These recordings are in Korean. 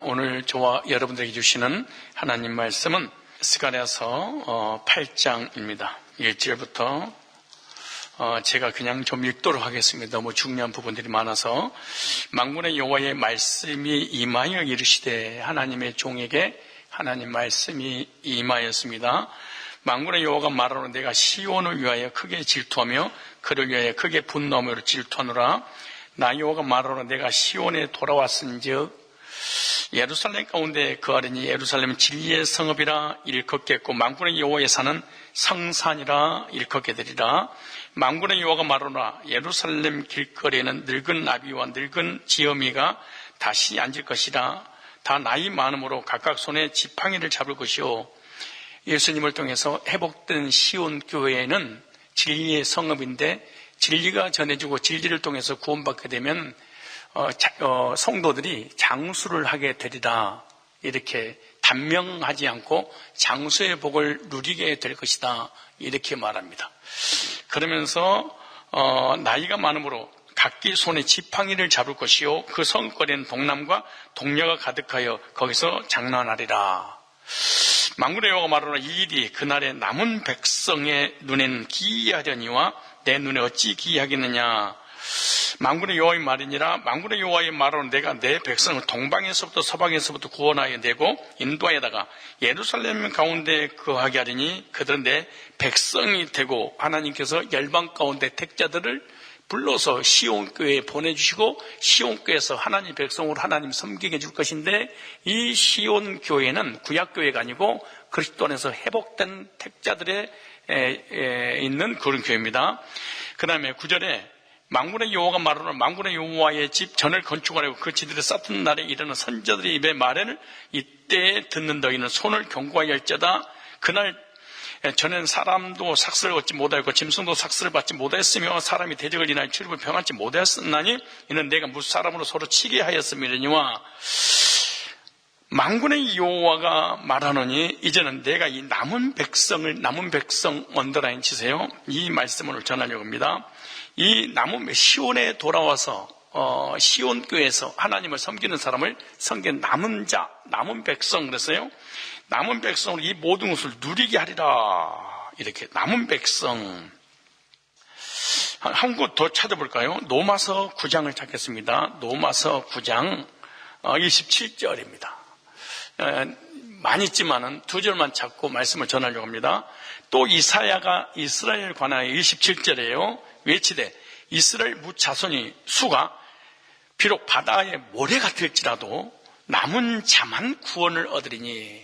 오늘 저와 여러분들에게 주시는 하나님 말씀은 스가랴서 8장입니다. 1절부터 제가 그냥 좀 읽도록 하겠습니다. 너무 중요한 부분들이 많아서. 만군의 여호와의 말씀이 임하여 이르시되, 하나님의 종에게 하나님 말씀이 임하였습니다. 만군의 여호와가 말하노라. 내가 시온을 위하여 크게 질투하며 그를 위하여 크게 분노하며 질투하노라. 나 여호와가 말하노라. 내가 시온에 돌아왔은즉 예루살렘 가운데 거하리니 예루살렘은 진리의 성읍이라 일컫겠고 만군의 여호와의 산은 성산이라 일컫게 되리라. 만군의 여호와가 말하노라. 예루살렘 길거리에는 늙은 나비와 늙은 지어미가 다시 앉을 것이라. 다 나이 많음으로 각각 손에 지팡이를 잡을 것이요. 예수님을 통해서 회복된 시온 교회에는 진리의 성읍인데, 진리가 전해지고 진리를 통해서 구원받게 되면 성도들이 장수를 하게 되리라. 이렇게 단명하지 않고 장수의 복을 누리게 될 것이다. 이렇게 말합니다. 그러면서 나이가 많으므로 각기 손에 지팡이를 잡을 것이요. 그 성거리는 동남과 동녀가 가득하여 거기서 장난하리라. 만군의 여호와가 말하노라. 이 일이 그날의 남은 백성의 눈에는 기이하려니와 내 눈에 어찌 기이하겠느냐. 만군의 여호와의 말이니라. 만군의 여호와의 말은 내가 내 백성을 동방에서부터 서방에서부터 구원하여 내고 인도하여다가 예루살렘 가운데 거하게 하리니 그들은 내 백성이 되고, 하나님께서 열방 가운데 택자들을 불러서 시온교회에 보내주시고 시온교회에서 하나님 백성으로 하나님 섬기게 해줄 것인데, 이 시온교회는 구약교회가 아니고 그리스도 안에서 회복된 택자들의 있는 그런 교회입니다. 그 다음에 9절에 만군의 여호와가 말하노라. 만군의 여호와의 집 전을 건축하려고 그 지들을 쌓던 날에 이르는 선자들의 입의 말을 이때에 듣는 너희는 손을 견고하게 할지어다. 그날 전에는 사람도 삭스를 얻지 못하였고 짐승도 삭스를 받지 못하였으며 사람이 대적을 인하여 출입을 평안치 못하였으나니 이는 내가 무슨 사람으로 서로 치게 하였음이니와. 만군의 여호와가 말하노니 이제는 내가 이 남은 백성 언더라인 치세요. 이 말씀을 전하려고 합니다. 이 남은 시온에 돌아와서 시온교회에서 하나님을 섬기는 사람을 섬기는 남은 자, 남은 백성 그랬어요. 남은 백성으로 이 모든 것을 누리게 하리라. 이렇게 남은 백성. 한 곳 더 찾아볼까요? 로마서 9장을 찾겠습니다. 로마서 9장 27절입니다. 많이 있지만은 두 절만 찾고 말씀을 전하려고 합니다. 또 이사야가 이스라엘 관하여 27절에요. 외치되 이스라엘 무자손이 수가 비록 바다의 모래 같을지라도 남은 자만 구원을 얻으리니,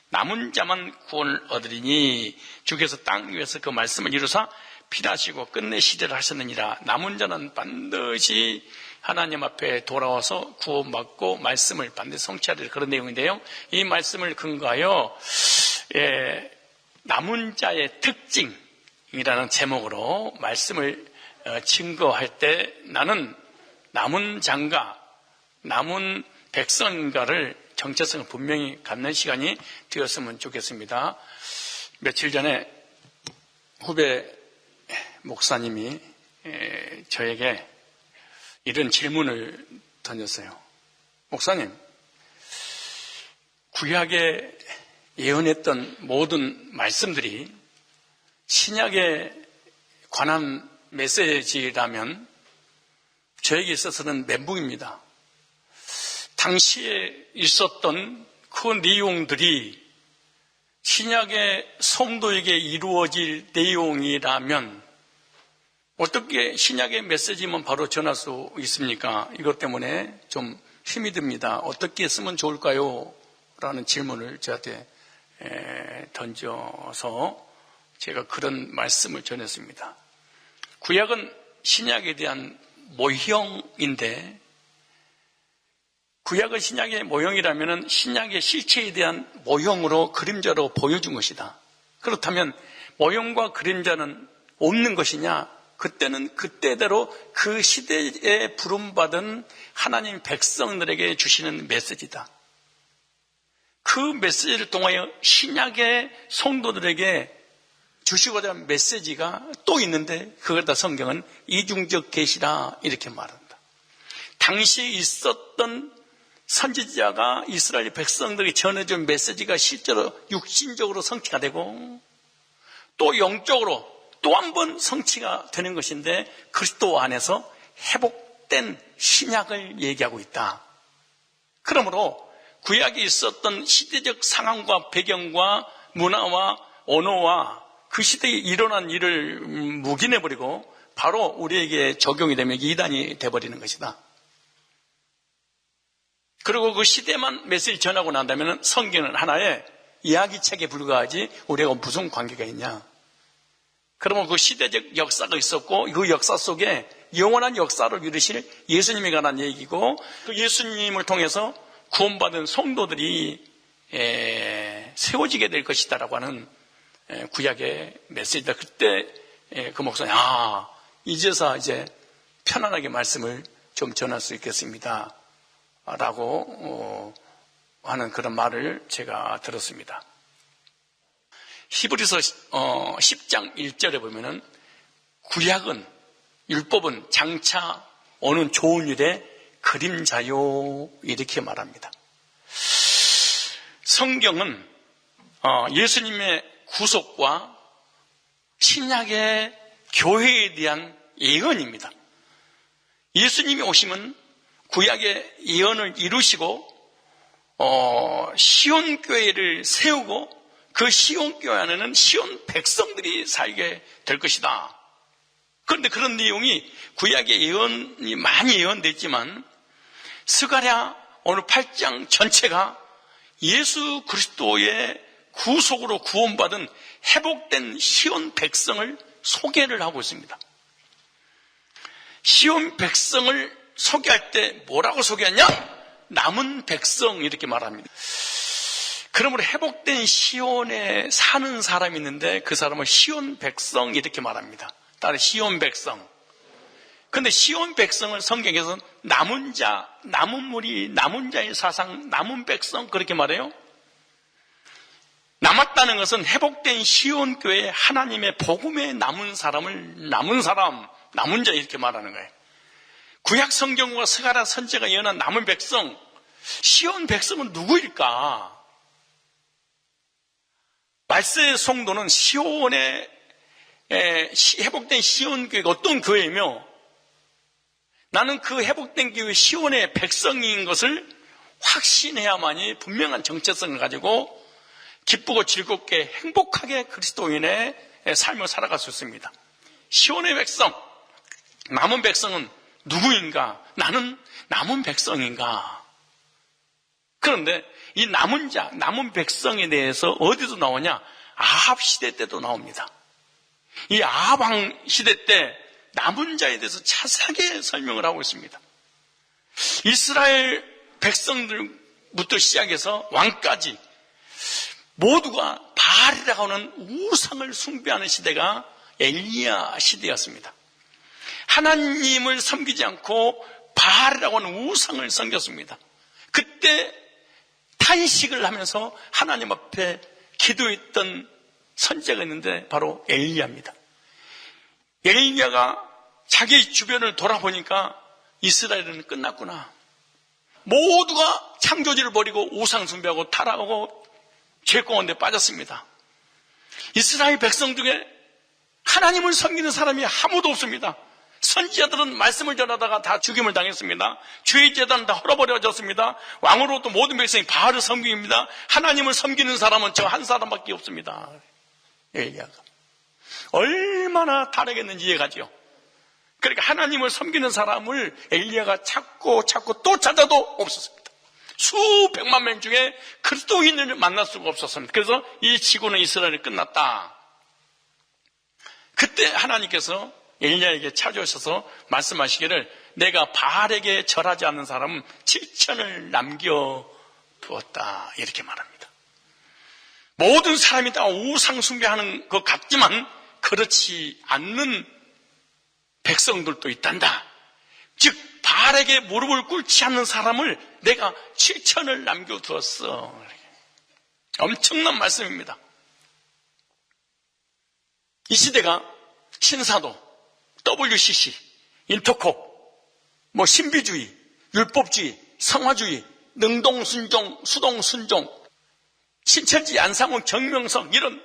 남은 자만 구원을 얻으리니 주께서 땅 위에서 그 말씀을 이루사 필하시고 끝내 시대를 하셨느니라. 남은 자는 반드시 하나님 앞에 돌아와서 구원받고 말씀을 반드시 성취하리라. 그런 내용인데요. 이 말씀을 근거하여 남은 자의 특징이라는 제목으로 말씀을 증거할 때 나는 남은 자인가 남은 백성인가를 정체성을 분명히 갖는 시간이 되었으면 좋겠습니다. 며칠 전에 후배 목사님이 저에게 이런 질문을 던졌어요. 목사님, 구약에 예언했던 모든 말씀들이 신약에 관한 메시지라면 저에게 있어서는 멘붕입니다. 당시에 있었던 그 내용들이 신약의 성도에게 이루어질 내용이라면 어떻게 신약의 메시지만 바로 전할 수 있습니까? 이것 때문에 좀 힘이 듭니다. 어떻게 쓰면 좋을까요? 라는 질문을 저한테 던져서 제가 그런 말씀을 전했습니다. 구약은 신약에 대한 모형인데, 구약은 신약의 모형이라면 신약의 실체에 대한 모형으로 그림자로 보여준 것이다. 그렇다면 모형과 그림자는 없는 것이냐? 그때는 그때대로 그 시대에 부름받은 하나님 백성들에게 주시는 메시지다. 그 메시지를 통하여 신약의 성도들에게 주시고자 하는 메시지가 또 있는데, 그걸 다 성경은 이중적 계시라 이렇게 말한다. 당시에 있었던 선지자가 이스라엘 백성들에게 전해준 메시지가 실제로 육신적으로 성취가 되고 또 영적으로 또 한 번 성취가 되는 것인데 그리스도 안에서 회복된 신약을 얘기하고 있다. 그러므로 구약에 있었던 시대적 상황과 배경과 문화와 언어와 그 시대에 일어난 일을 묵인해버리고 바로 우리에게 적용이 되면 이단이 돼버리는 것이다. 그리고 그 시대만 메시지를 전하고 난다면 성경은 하나의 이야기책에 불과하지 우리가 무슨 관계가 있냐. 그러면 그 시대적 역사가 있었고 그 역사 속에 영원한 역사를 이루실 예수님에 관한 얘기고 그 예수님을 통해서 구원받은 성도들이 세워지게 될 것이다라고 하는 구약의 메시지다. 그때 그 목사님 이제서 이제 편안하게 말씀을 좀 전할 수 있겠습니다 라고 하는 그런 말을 제가 들었습니다. 히브리서 10장 1절에 보면은 구약은 율법은 장차 오는 좋은 일의 그림자요 이렇게 말합니다. 성경은 예수님의 구속과 신약의 교회에 대한 예언입니다. 예수님이 오시면 구약의 예언을 이루시고 시온교회를 세우고 그 시온교회 안에는 시온 백성들이 살게 될 것이다. 그런데 그런 내용이 구약의 예언이 많이 예언됐지만 스가랴 오늘 8장 전체가 예수 그리스도의 구속으로 구원받은 회복된 시온 백성을 소개를 하고 있습니다. 시온 백성을 소개할 때 뭐라고 소개하냐? 남은 백성 이렇게 말합니다. 그러므로 회복된 시온에 사는 사람이 있는데 그 사람을 시온 백성 이렇게 말합니다. 따라 시온 백성. 그런데 시온 백성을 성경에서는 남은 자, 남은 무리, 남은 자의 사상, 남은 백성 그렇게 말해요. 남았다는 것은 회복된 시온 교회 하나님의 복음에 남은 사람을 남은 사람, 남은 자 이렇게 말하는 거예요. 구약 성경과 스가랴 선지자가 예언한 남은 백성, 시온 백성은 누구일까? 말세의 성도는 시온의 회복된 시온 교회가 어떤 교회이며 나는 그 회복된 교회 시온의 백성인 것을 확신해야만이 분명한 정체성을 가지고 기쁘고 즐겁게 행복하게 그리스도인의 삶을 살아갈 수 있습니다. 시온의 백성, 남은 백성은 누구인가? 나는 남은 백성인가? 그런데 이 남은 자, 남은 백성에 대해서 어디서 나오냐? 아합 시대 때도 나옵니다. 이 아합 왕 시대 때 남은 자에 대해서 자세하게 설명을 하고 있습니다. 이스라엘 백성들부터 시작해서 왕까지 모두가 바알이라고 하는 우상을 숭배하는 시대가 엘리야 시대였습니다. 하나님을 섬기지 않고 바알이라고 하는 우상을 섬겼습니다. 그때 탄식을 하면서 하나님 앞에 기도했던 선지자가 있는데 바로 엘리야입니다. 엘리야가 자기 주변을 돌아보니까 이스라엘은 끝났구나. 모두가 창조주를 버리고 우상 숭배하고 타락하고 죄 가운데 빠졌습니다. 이스라엘 백성 중에 하나님을 섬기는 사람이 아무도 없습니다. 선지자들은 말씀을 전하다가 다 죽임을 당했습니다. 주의 제단은 다 헐어버려졌습니다. 왕으로부터 모든 백성이 바알을 섬깁니다. 하나님을 섬기는 사람은 저 한 사람밖에 없습니다. 엘리야가 얼마나 다르겠는지 이해가죠. 그러니까 하나님을 섬기는 사람을 엘리야가 찾고 또 찾아도 없었습니다. 수백만 명 중에 그리스도인을 만날 수가 없었습니다. 그래서 이 지구는 이스라엘이 끝났다. 그때 하나님께서 엘리야에게 찾아오셔서 말씀하시기를 내가 바알에게 절하지 않는 사람은 7천을 남겨두었다 이렇게 말합니다. 모든 사람이 다 우상 숭배하는 것 같지만 그렇지 않는 백성들도 있단다. 즉 바알에게 무릎을 꿇지 않는 사람을 내가 7천을 남겨두었어. 엄청난 말씀입니다. 이 시대가 신사도, WCC, 인터콥, 신비주의, 율법주의, 성화주의 능동순종, 수동순종, 신천지, 안상훈, 정명석 이런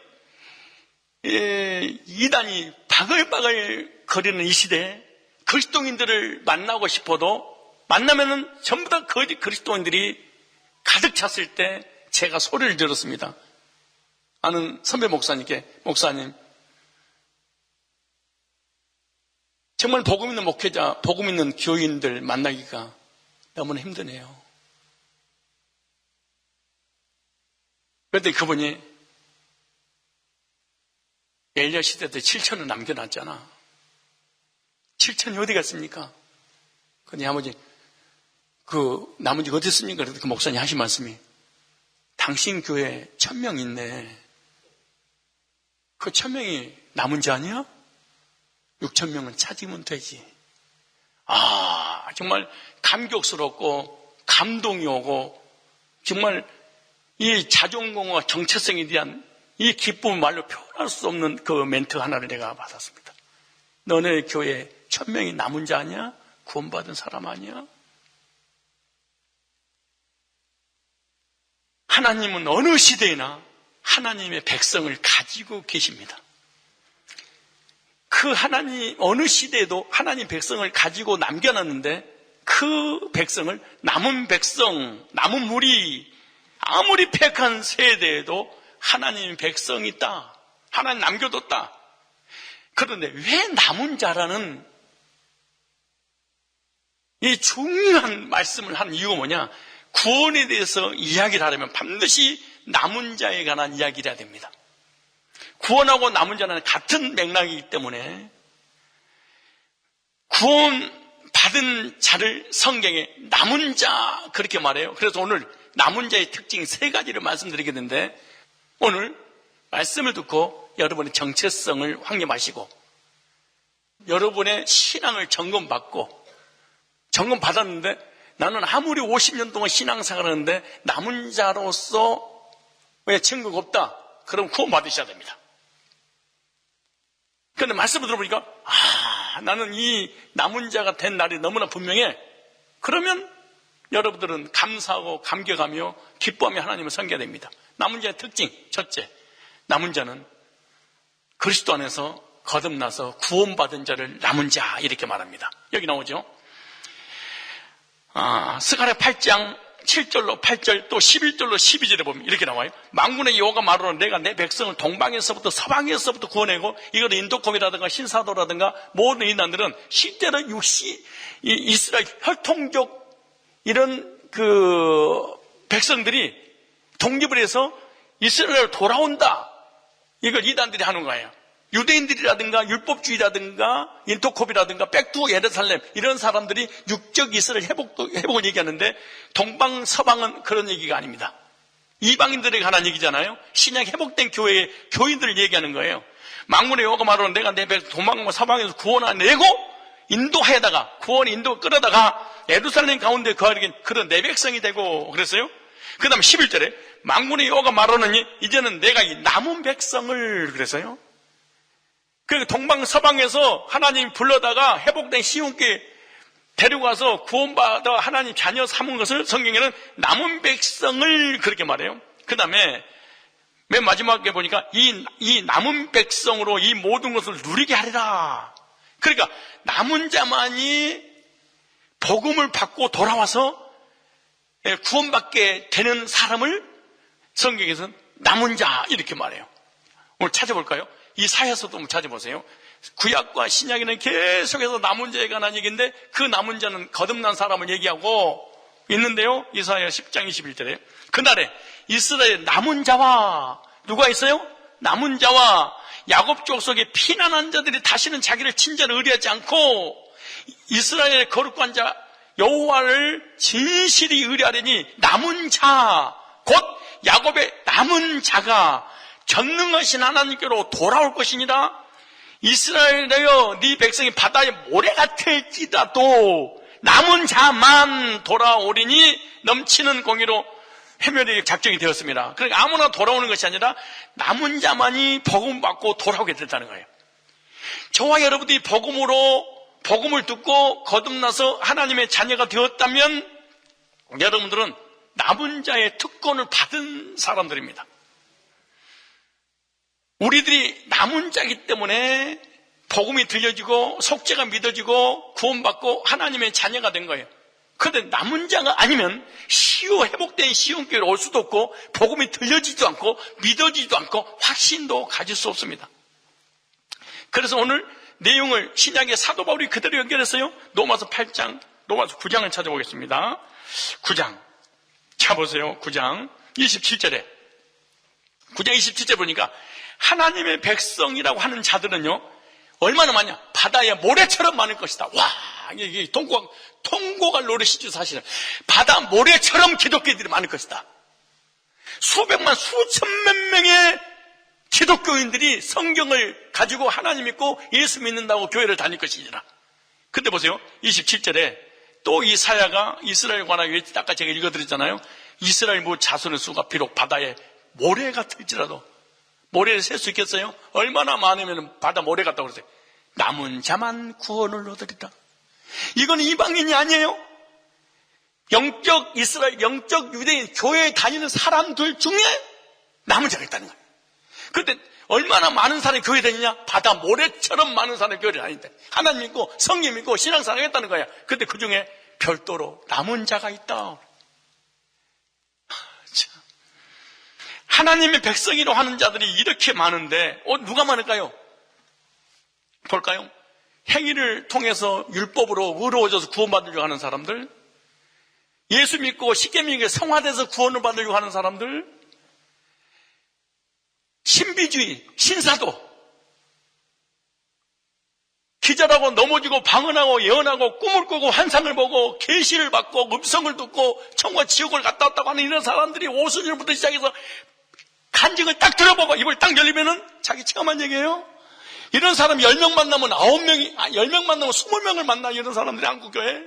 이단이 바글바글 거리는 이 시대에 그리스도인들을 만나고 싶어도 만나면은 전부 다 거짓 그리스도인들이 가득 찼을 때 제가 소리를 들었습니다. 아는 선배 목사님께, 목사님, 정말 복음 있는 목회자, 복음 있는 교인들 만나기가 너무나 힘드네요. 그런데 그분이 엘리야 시대 때 7천을 남겨놨잖아. 7천이 어디 갔습니까? 근데 아버지, 나머지 어디 있습니까? 그래서 그 목사님 하신 말씀이, 당신 교회 1,000명 있네. 그 1,000명이 남은 자 아니야? 6,000명은 찾으면 되지. 정말 감격스럽고 감동이 오고 정말 이 자존감과 정체성에 대한 이 기쁨을 말로 표현할 수 없는 그 멘트 하나를 내가 받았습니다. 너네 교회 1,000명이 남은 자 아니야? 구원받은 사람 아니야? 하나님은 어느 시대에나 하나님의 백성을 가지고 계십니다. 그 하나님 어느 시대에도 하나님 백성을 가지고 남겨놨는데 그 백성을 남은 백성, 남은 무리, 아무리 패악한 세대에도 하나님 백성이 있다. 하나님 남겨뒀다. 그런데 왜 남은 자라는 이 중요한 말씀을 한 이유가 뭐냐? 구원에 대해서 이야기를 하려면 반드시 남은 자에 관한 이야기를 해야 됩니다. 구원하고 남은 자는 같은 맥락이기 때문에 구원받은 자를 성경에 남은 자 그렇게 말해요. 그래서 오늘 남은 자의 특징 3가지를 말씀드리겠는데 오늘 말씀을 듣고 여러분의 정체성을 확립하시고 여러분의 신앙을 점검받았는데 나는 아무리 50년 동안 신앙생활을 하는데 남은 자로서 왜 증거가 없다? 그럼 구원 받으셔야 됩니다. 그런데 말씀을 들어보니까 나는 이 남은 자가 된 날이 너무나 분명해. 그러면 여러분들은 감사하고 감격하며 기뻐하며 하나님을 섬겨야 됩니다. 남은 자의 특징 첫째, 남은 자는 그리스도 안에서 거듭나서 구원받은 자를 남은 자 이렇게 말합니다. 여기 나오죠. 스가랴 8장 7절로 8절 또 11절로 12절에 보면 이렇게 나와요. 만군의 여호와가 말하노라 내가 내 백성을 동방에서부터 서방에서부터 구원하고 이거는 인도콤이라든가 신사도라든가 모든 인간들은 실제로 이스라엘 혈통적 이런 백성들이 독립을 해서 이스라엘로 돌아온다. 이걸 이단들이 하는 거예요. 유대인들이라든가 율법주의라든가 인도콥이라든가 백투 예루살렘 이런 사람들이 육적 이스라엘 회복을 얘기하는데 동방 서방은 그런 얘기가 아닙니다. 이방인들에게 관한 얘기잖아요. 신약 회복된 교회의 교인들을 얘기하는 거예요. 만군의 여호와가 말하는 내가 내 백 동방과 서방에서 구원하내고 인도하여다가 구원 인도 끌어다가 예루살렘 가운데 거하게 그런 내 백성이 되고 그랬어요. 그 다음에 11절에 만군의 여호와가 말하느니 이제는 내가 이 남은 백성을 그랬어요. 그 동방 서방에서 하나님 불러다가 회복된 시온께 데려가서 구원받아 하나님 자녀 삼은 것을 성경에는 남은 백성을 그렇게 말해요. 그 다음에 맨 마지막에 보니까 이 남은 백성으로 이 모든 것을 누리게 하리라. 그러니까 남은 자만이 복음을 받고 돌아와서 구원받게 되는 사람을 성경에서는 남은 자 이렇게 말해요. 오늘 찾아볼까요? 이사야서도 한번 찾아보세요. 구약과 신약에는 계속해서 남은 자에 관한 얘기인데 그 남은 자는 거듭난 사람을 얘기하고 있는데요. 이사야 10장 21절에 그날에 이스라엘 남은 자와 누가 있어요? 남은 자와 야곱 족속의 피난한 자들이 다시는 자기를 친자를 의뢰하지 않고 이스라엘의 거룩한 자 여호와를 진실이 의뢰하려니 남은 자 곧 야곱의 남은 자가 전능하신 하나님께로 돌아올 것이니라. 이스라엘여 네 백성이 바다의 모래 같을지라도 남은 자만 돌아오리니 넘치는 공의로 해멸이 작정이 되었습니다. 그러니까 아무나 돌아오는 것이 아니라 남은 자만이 복음 받고 돌아오게 된다는 거예요. 저와 여러분들이 복음을 듣고 거듭나서 하나님의 자녀가 되었다면 여러분들은 남은 자의 특권을 받은 사람들입니다. 우리들이 남은 자이기 때문에 복음이 들려지고 속죄가 믿어지고 구원받고 하나님의 자녀가 된 거예요. 그런데 남은 자가 아니면 회복된 시온교회로 올 수도 없고 복음이 들려지지도 않고 믿어지지도 않고 확신도 가질 수 없습니다. 그래서 오늘 내용을 신약의 사도 바울이 그대로 연결했어요. 로마서 8장, 로마서 9장을 찾아보겠습니다. 9장. 자 보세요. 9장 27절에. 9장 27절 보니까 하나님의 백성이라고 하는 자들은요, 얼마나 많냐? 바다의 모래처럼 많을 것이다. 와, 이게 통곡할 노릇이죠, 사실은. 바다 모래처럼 기독교인들이 많을 것이다. 수백만, 수천만 명의 기독교인들이 성경을 가지고 하나님 믿고 예수 믿는다고 교회를 다닐 것이니라. 근데 보세요. 27절에 또 이사야가 이스라엘 관한 외치, 아까 제가 읽어드렸잖아요. 이스라엘 자손의 수가 비록 바다에 모래 같을지라도, 모래를 셀 수 있겠어요? 얼마나 많으면 바다 모래 같다고 그러세요. 남은 자만 구원을 얻으리라. 이건 이방인이 아니에요. 영적 이스라엘, 영적 유대인, 교회에 다니는 사람들 중에 남은 자가 있다는 거예요. 그런데 얼마나 많은 사람이 교회에 다니냐? 바다 모래처럼 많은 사람이 교회를 다니는데 하나님 믿고 성경 믿고 신앙생활 했다는 거야. 그런데 그 중에 별도로 남은 자가 있다. 하나님의 백성이라고 하는 자들이 이렇게 많은데 누가 많을까요? 볼까요? 행위를 통해서 율법으로 의로워져서 구원받으려고 하는 사람들, 예수 믿고 쉽게 믿게 성화돼서 구원을 받으려고 하는 사람들, 신비주의, 신사도, 기절하고 넘어지고 방언하고 예언하고 꿈을 꾸고 환상을 보고 계시를 받고 음성을 듣고 천국과 지옥을 갔다 왔다고 하는 이런 사람들이 오순절부터 시작해서 간증을 딱 들어보고 입을 딱 열리면은 자기 체험한 얘기예요. 이런 사람 10명 만나면 9명이, 10명 만나면 20명을 만나, 이런 사람들이 한국교회.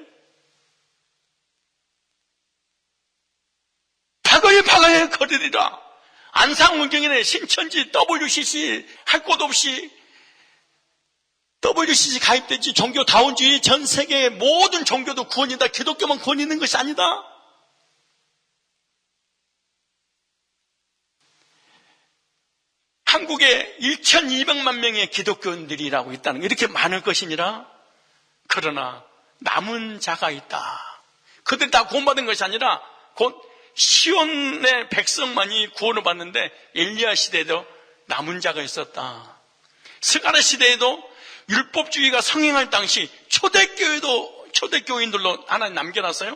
바글바글 거리리라. 안상문경이네, 신천지, WCC, 할 곳 없이 WCC 가입됐지, 종교다운주의, 전 세계의 모든 종교도 구원이다. 기독교만 구원 있는 것이 아니다. 한국에 1,200만 명의 기독교인들이라고 있다는 거, 이렇게 많을 것이니라. 그러나 남은 자가 있다. 그들이 다 구원받은 것이 아니라 곧 시온의 백성만이 구원을 받는데 엘리야 시대에도 남은 자가 있었다. 스가랴 시대에도 율법주의가 성행할 당시 초대교인들로 하나님 남겨놨어요.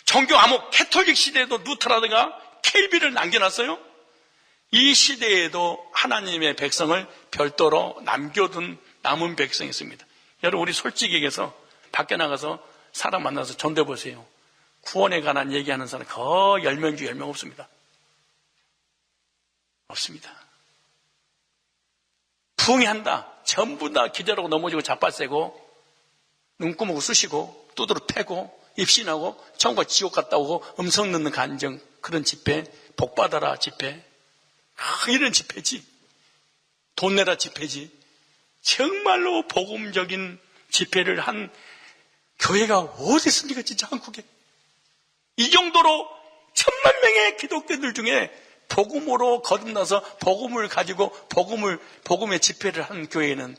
종교 암흑 캐톨릭 시대에도 루터라든가 켈비를 남겨놨어요. 이 시대에도 하나님의 백성을 별도로 남겨둔 남은 백성이 있습니다. 여러분, 우리 솔직히 얘기해서 밖에 나가서 사람 만나서 전대 보세요. 구원에 관한 얘기하는 사람 거의 10명 중 10명 없습니다. 없습니다. 부흥한다. 전부 다 기절하고 넘어지고 자빠세고 눈구멍 쑤시고 두드러 패고 입신하고 천국과 지옥 갔다 오고 음성 듣는 간증, 그런 집회, 복받아라 집회, 이런 집회지. 돈 내라 집회지. 정말로 복음적인 집회를 한 교회가 어디 있습니까? 진짜 한국에. 이 정도로 1,000만 명의 기독교인들 중에 복음으로 거듭나서 복음을 가지고 복음의 집회를 한 교회는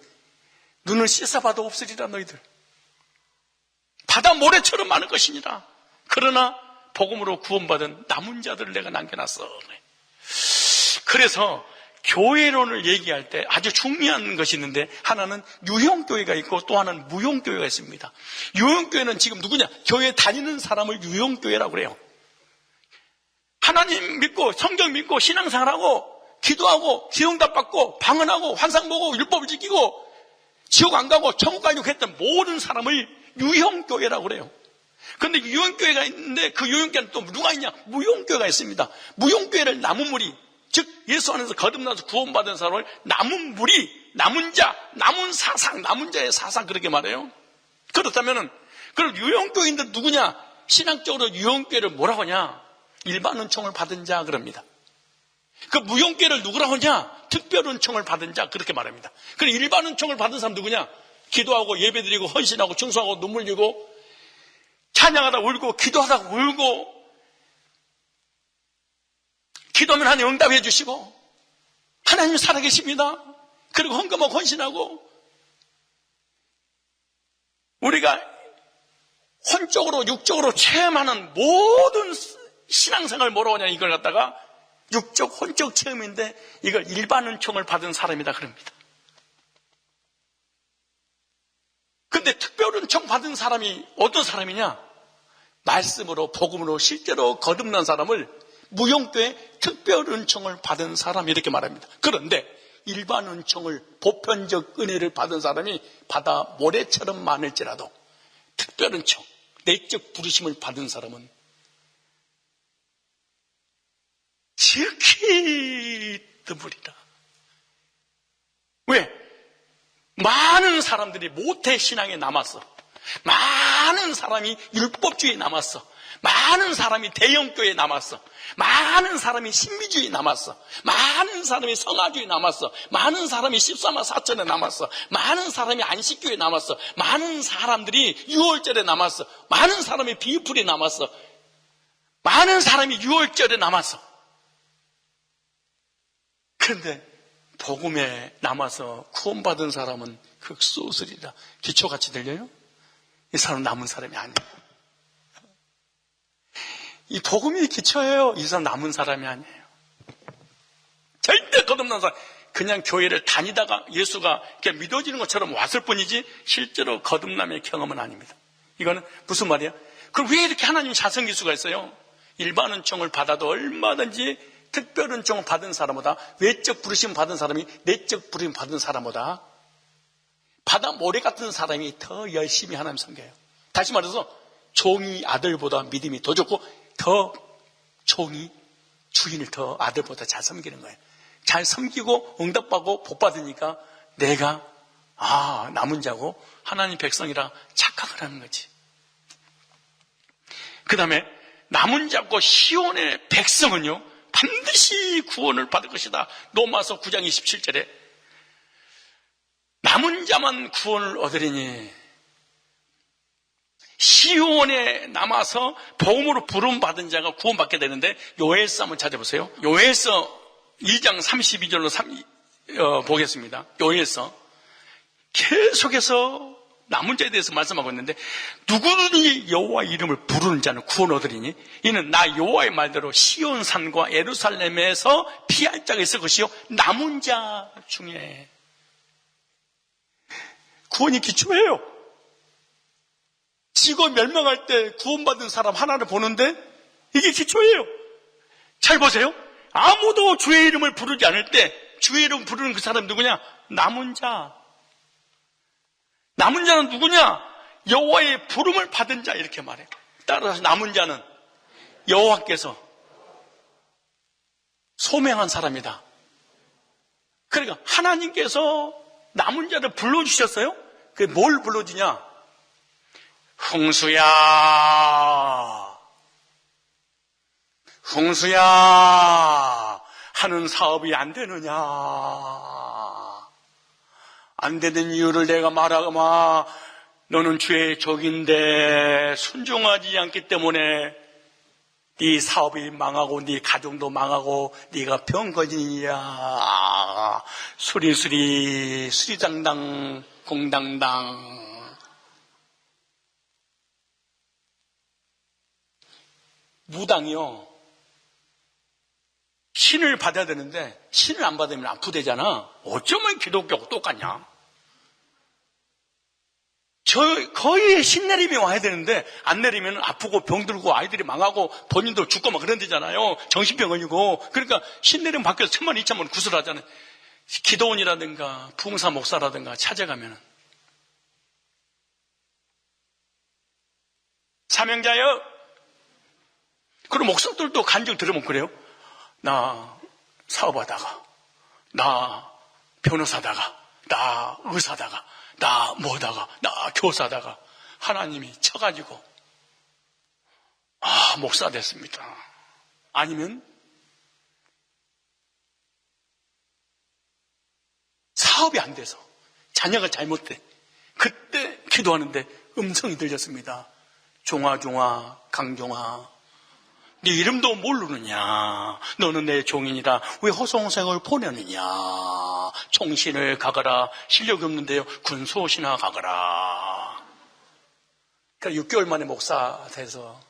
눈을 씻어봐도 없으리라. 너희들 바다 모래처럼 많을 것이니라. 그러나 복음으로 구원받은 남은 자들을 내가 남겨놨어. 그래서 교회론을 얘기할 때 아주 중요한 것이 있는데, 하나는 유형교회가 있고 또 하나는 무형교회가 있습니다. 유형교회는 지금 누구냐? 교회 다니는 사람을 유형교회라고 그래요. 하나님 믿고 성경 믿고 신앙생활하고 기도하고 기도응답 받고 방언하고 환상 보고 율법을 지키고 지옥 안 가고 천국 가려고 했던 모든 사람을 유형교회라고 그래요. 그런데 유형교회가 있는데 그 유형교회는 또 누가 있냐? 무형교회가 있습니다. 무형교회를 남은 무리, 즉 예수 안에서 거듭나서 구원받은 사람을 남은 무리, 남은 자, 남은 사상, 남은 자의 사상, 그렇게 말해요. 그렇다면은 그럼 유형교회인들 누구냐? 신학적으로 유형교회를 뭐라고 하냐? 일반 은총을 받은 자 그럽니다. 그 무형교회를 누구라고 하냐? 특별 은총을 받은 자, 그렇게 말합니다. 그럼 일반 은총을 받은 사람 누구냐? 기도하고 예배드리고 헌신하고 충성하고 눈물 흘리고 찬양하다 울고 기도하다 울고 기도하면 하나님 응답해 주시고 하나님 살아계십니다. 그리고 헌금하고 헌신하고 우리가 혼적으로 육적으로 체험하는 모든 신앙생활을 뭐라고 하냐, 이걸 갖다가 육적 혼적 체험인데 이걸 일반 은총을 받은 사람이다 그럽니다. 근데 특별 은총 받은 사람이 어떤 사람이냐? 말씀으로 복음으로 실제로 거듭난 사람을 무용교회 특별 은총을 받은 사람, 이렇게 말합니다. 그런데 일반 은총을, 보편적 은혜를 받은 사람이 바다 모래처럼 많을지라도 특별 은총, 내적 부르심을 받은 사람은 지극히 드물이다. 왜? 많은 사람들이 모태신앙에 남았어. 많은 사람이 율법주의에 남았어. 많은 사람이 대형교회에 남았어. 많은 사람이 신비주의에 남았어. 많은 사람이 성화주의에 남았어. 많은 사람이 13화 4천에 남았어. 많은 사람이 안식교회에 남았어. 많은 사람들이 6월절에 남았어. 많은 사람이 비유풀에 남았어. 많은 사람이 6월절에 남았어. 그런데 복음에 남아서 구원받은 사람은 극소수리라. 기초같이 들려요? 이 사람은 남은 사람이 아니에요. 이 복음이 기초예요. 이 사람 남은 사람이 아니에요. 절대 거듭난 사람, 그냥 교회를 다니다가 예수가 그냥 믿어지는 것처럼 왔을 뿐이지 실제로 거듭남의 경험은 아닙니다. 이거는 무슨 말이야? 그럼 왜 이렇게 하나님 자성길 수가 있어요? 일반 은총을 받아도 얼마든지 특별 은총을 받은 사람보다, 외적 부르심 받은 사람이 내적 부르심 받은 사람보다 바다 모래 같은 사람이 더 열심히 하나님 섬겨요. 다시 말해서 종이 아들보다 믿음이 더 좋고, 더 종이 주인을 더 아들보다 잘 섬기는 거예요. 잘 섬기고 응답받고 복 받으니까 내가 남은 자고 하나님 백성이라 착각을 하는 거지. 그 다음에 남은 자고 시온의 백성은요 반드시 구원을 받을 것이다. 로마서 9장 27절에 남은 자만 구원을 얻으리니, 시온에 남아서 복음으로 부름받은 자가 구원받게 되는데, 요엘서 한번 찾아보세요. 요엘서 2장 32절로 보겠습니다. 요엘서 계속해서 남은 자에 대해서 말씀하고 있는데, 누구든지 여호와 이름을 부르는 자는 구원 얻으리니 이는 나 여호와의 말대로 시온산과 예루살렘에서 피할 자가 있을 것이요 남은 자 중에. 구원이 기초예요. 지구 멸망할 때 구원받은 사람 하나를 보는데 이게 기초예요. 잘 보세요. 아무도 주의 이름을 부르지 않을 때 주의 이름 부르는 그 사람이 누구냐? 남은 자. 남은 자는 누구냐? 여호와의 부름을 받은 자, 이렇게 말해요. 따라서 남은 자는 여호와께서 소명한 사람이다. 그러니까 하나님께서 남은 자를 불러주셨어요. 그게 뭘 불러주냐? 흥수야, 흥수야, 하는 사업이 안 되느냐? 안 되는 이유를 내가 말하마. 너는 주의 적인데 순종하지 않기 때문에 네 사업이 망하고 네 가정도 망하고 네가 병 걸리냐. 수리수리 수리당당 공당당. 무당이요, 신을 받아야 되는데 신을 안 받으면 아프대잖아. 어쩌면 기독교하고 똑같냐? 거의 신 내림이 와야 되는데 안 내리면 아프고 병들고 아이들이 망하고 본인도 죽고 막 그런 데잖아요. 정신병 걸리고. 그러니까 신 내림 밖에서 1000만 2000만 구슬하잖아요. 기도원이라든가 부흥사 목사라든가 찾아가면은 사명자여. 그리고 목사들도 간증 들으면 그래요. 나 사업하다가, 나 변호사다가, 나 의사다가, 나 뭐다가, 나 교사다가 하나님이 쳐가지고 목사 됐습니다. 아니면 사업이 안 돼서 자녀가 잘못돼. 그때 기도하는데 음성이 들렸습니다. 종아 강종아, 네 이름도 모르느냐? 너는 내 종이니라 왜 호송생을 보내느냐? 총신을 가거라. 실력이 없는데요. 군소시나 가거라. 그러니까 6개월 만에 목사 돼서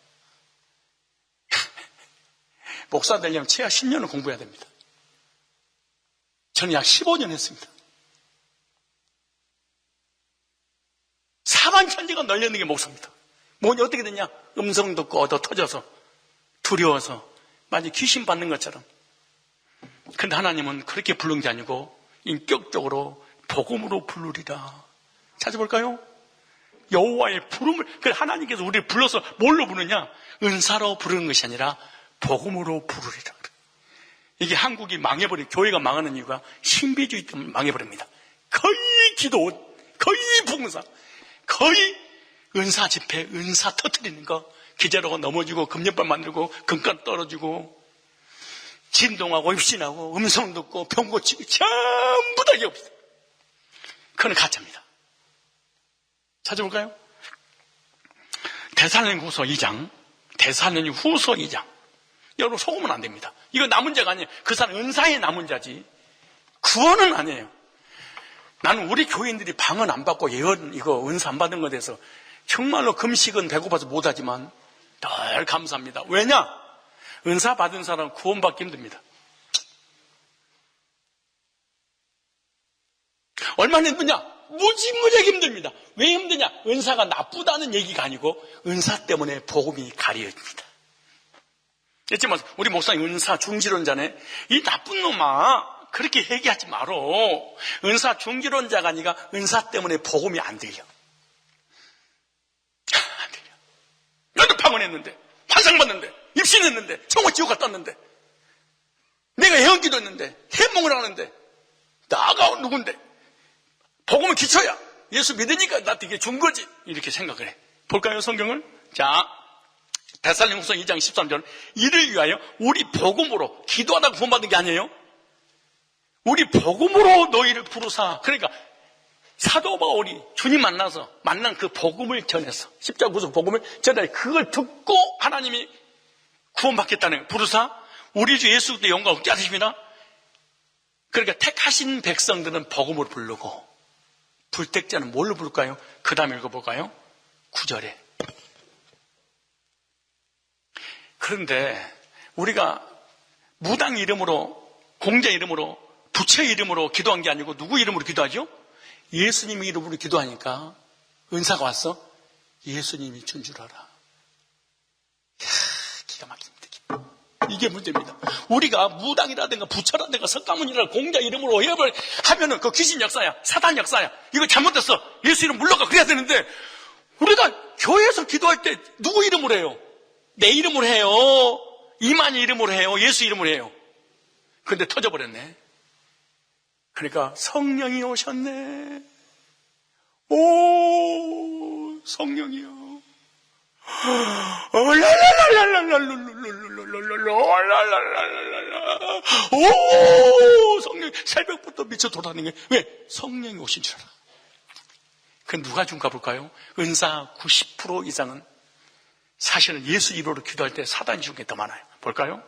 목사 되려면 최하 10년을 공부해야 됩니다. 저는 약 15년 했습니다. 사방 천지가 널려있는 게 목사입니다. 뭐니 어떻게 됐냐? 음성 듣고 얻어 터져서 두려워서 마치 귀신 받는 것처럼. 그런데 하나님은 그렇게 부른 게 아니고 인격적으로 복음으로 부르리라. 찾아볼까요? 여호와의 부름을, 그 하나님께서 우리를 불러서 뭘로 부르냐? 은사로 부르는 것이 아니라 복음으로 부르리라. 이게 한국이 망해버린, 교회가 망하는 이유가 신비주의 때문에 망해버립니다. 거의 기도, 거의 봉사, 거의 은사 집회, 은사 터뜨리는 거, 기절하고 넘어지고 금연발 만들고 금간 떨어지고 진동하고 입신하고 음성 듣고 병 고치고 전부 다 이게 없어요. 그건 가짜입니다. 찾아볼까요? 데살로니가후서 2장, 데살로니가후서 2장. 여러분 속으면 안 됩니다. 이거 남은 자가 아니에요. 그 사람 은사의 남은 자지 구원은 아니에요. 나는 우리 교인들이 방언 안 받고 예언 이거 은사 안 받은 것에 대해서 정말로 금식은 배고파서 못하지만 늘 감사합니다. 왜냐? 은사 받은 사람은 구원받기 힘듭니다. 얼마나 힘드냐? 무지무지하게 힘듭니다. 왜 힘드냐? 은사가 나쁘다는 얘기가 아니고 은사 때문에 복음이 가려집니다. 했지만 우리 목사님 은사 중지론자네. 이 나쁜 놈아 그렇게 얘기하지 말어. 은사 중지론자가 아니라 은사 때문에 복음이 안 들려. 안 들려. 나도 방언했는데, 환상받는데, 입신했는데, 정말 지옥 갔다 왔는데, 내가 예언기도 했는데, 해몽을 하는데, 나가 누군데? 복음은 기초야. 예수 믿으니까 나한테 이게 준 거지. 이렇게 생각을 해. 볼까요, 성경을? 자, 데살로니가후서 2장 13절. 이를 위하여 우리 복음으로 기도하다가 구원받은 게 아니에요. 우리 복음으로 너희를 부르사. 그러니까 사도 바울이 주님 만나서 만난 그 복음을 전해서 십자가 구속 복음을 전해 그걸 듣고 하나님이 구원받겠다는 거예요. 부르사 우리 주 예수 그리스도의 영광을 얻게 하십니다. 그러니까 택하신 백성들은 복음으로 부르고 불택자는 뭘로 부를까요? 그 다음에 읽어볼까요? 9절에. 그런데 우리가 무당 이름으로, 공자 이름으로, 부처 이름으로 기도한 게 아니고 누구 이름으로 기도하죠? 예수님 이름으로 기도하니까 은사가 왔어? 예수님이 준 줄 알아. 이야, 기가 막힙니다. 이게 문제입니다. 우리가 무당이라든가 부처라든가 석가모니라든가 공자 이름으로 해협을 하면은 그 귀신 역사야, 사단 역사야. 이거 잘못됐어. 예수 이름 물러가 그래야 되는데 우리가 교회에서 기도할 때 누구 이름으로 해요? 내 이름으로 해요. 이만희 이름으로 해요. 예수 이름으로 해요. 근데 터져버렸네. 그러니까 성령이 오셨네. 오, 성령이요. 오, 성령 새벽부터 미쳐 돌아다니는 거예요. 왜? 성령이 오신 줄 알아. 그 누가 준가 볼까요? 은사 90% 이상은 사실은 예수 이름으로 기도할 때 사단이 준 게 더 많아요. 볼까요?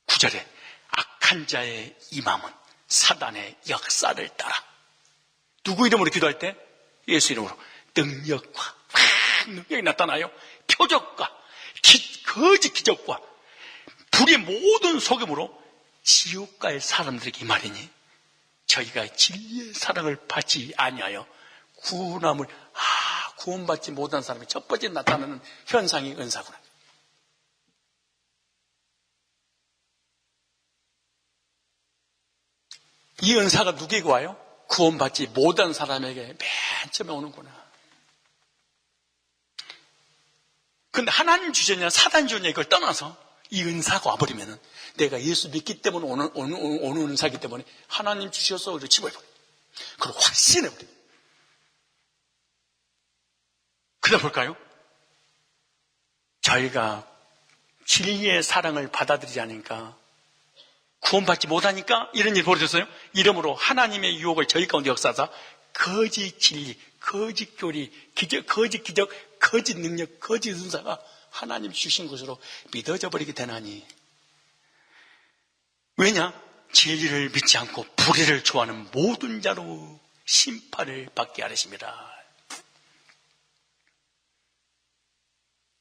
9절에 악한 자의 임함은 사단의 역사를 따라. 누구 이름으로 기도할 때? 예수 이름으로 능력과 능력이 나타나요. 표적과 거짓 기적과 불의 모든 속임으로 지옥 갈 사람들에게 이 말이니 저희가 진리의 사랑을 받지 아니하여 구원함을 구원받지 못한 사람이 첫 번째 나타나는 현상이 은사구나. 이 은사가 누구에게 와요? 구원받지 못한 사람에게 맨 처음에 오는구나. 근데 하나님 주셨냐 사단 주셨냐 이걸 떠나서 이 은사가 와버리면은 내가 예수 믿기 때문에 오는 은사이기 때문에 하나님 주셔서 우리를 집어버려. 그걸 확신해버려. 그다음 볼까요? 저희가 진리의 사랑을 받아들이지 않으니까 구원받지 못하니까 이런 일이 벌어졌어요. 이러므로 하나님의 유혹을 저희 가운데 역사하사 거짓 진리, 거짓 교리, 거짓 기적, 거짓 능력, 거짓 은사가 하나님 주신 것으로 믿어져 버리게 되나니. 왜냐? 진리를 믿지 않고 불의를 좋아하는 모든 자로 심판을 받게 하십니다.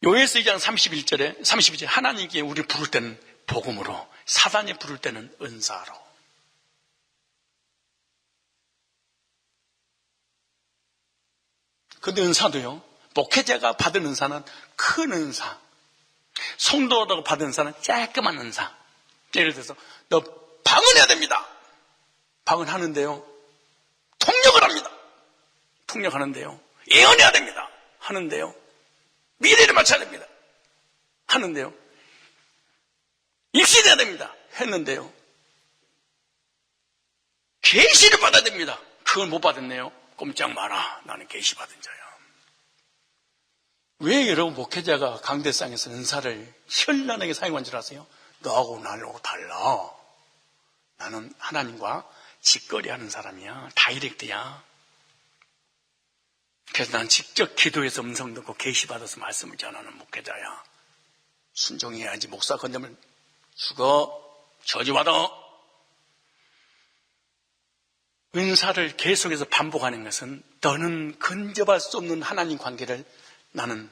요에서 2장 32절에 하나님께 우리 부를 때는 복음으로, 사단이 부를 때는 은사로. 근데 은사도요, 목회자가 받은 은사는 큰 은사, 성도라고 받은 은사는 깔끔한 은사. 예를 들어서 너 방언해야 됩니다. 방언하는데요, 통역을 합니다. 통역하는데요, 예언해야 됩니다. 하는데요, 미래를 맞춰야 됩니다. 하는데요, 입신해야 됩니다. 했는데요, 계시를 받아야 됩니다. 그걸 못 받았네요. 꼼짝 마라. 나는 계시 받은 자야. 왜 여러분 목회자가 강대상에서 은사를 현란하게 사용한 줄 아세요? 너하고 나하고 달라. 나는 하나님과 직거래하는 사람이야. 다이렉트야. 그래서 난 직접 기도해서 음성 듣고 계시 받아서 말씀을 전하는 목회자야. 순종해야지. 목사 건드면 죽어. 저주받아. 은사를 계속해서 반복하는 것은 너는 근접할 수 없는 하나님 관계를 나는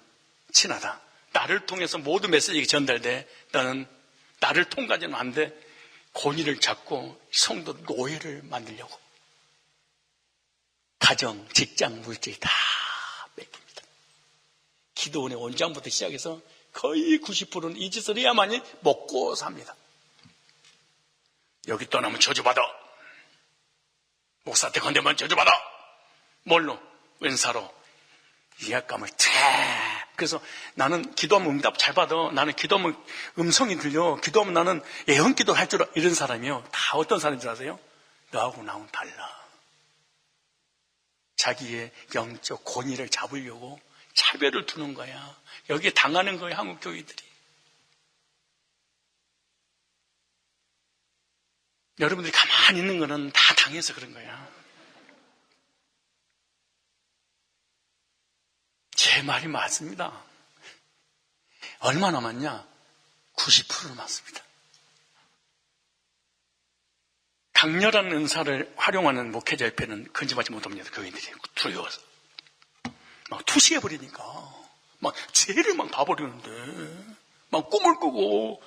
친하다. 나를 통해서 모든 메시지가 전달돼. 너는 나를 통과하지는 안 돼. 권위를 잡고 성도 노예를 만들려고. 가정, 직장, 물질 다 뺏깁니다. 기도원의 원장부터 시작해서 거의 90%는 이 짓을 해야만이 먹고 삽니다. 여기 떠나면 저주받아. 목사한테 건드면 저주받아. 뭘로? 은사로. 위압감을 그래서 나는 기도하면 응답 잘 받아. 나는 기도하면 음성이 들려. 기도하면 나는 예언기도 할 줄 이런 사람이요. 다 어떤 사람인 줄 아세요? 너하고 나하고는 달라. 자기의 영적 권위를 잡으려고 차별을 두는 거야. 여기에 당하는 거예요, 한국 교회들이. 여러분들이 가만히 있는 거는 다 당해서 그런 거야. 제 말이 맞습니다. 얼마 남았냐? 90% 남았습니다. 강렬한 은사를 활용하는 목회자 옆에는 근접하지 못합니다. 교인들이 두려워서 막 투시해버리니까 막 죄를 막 봐버리는데 막 꿈을 꾸고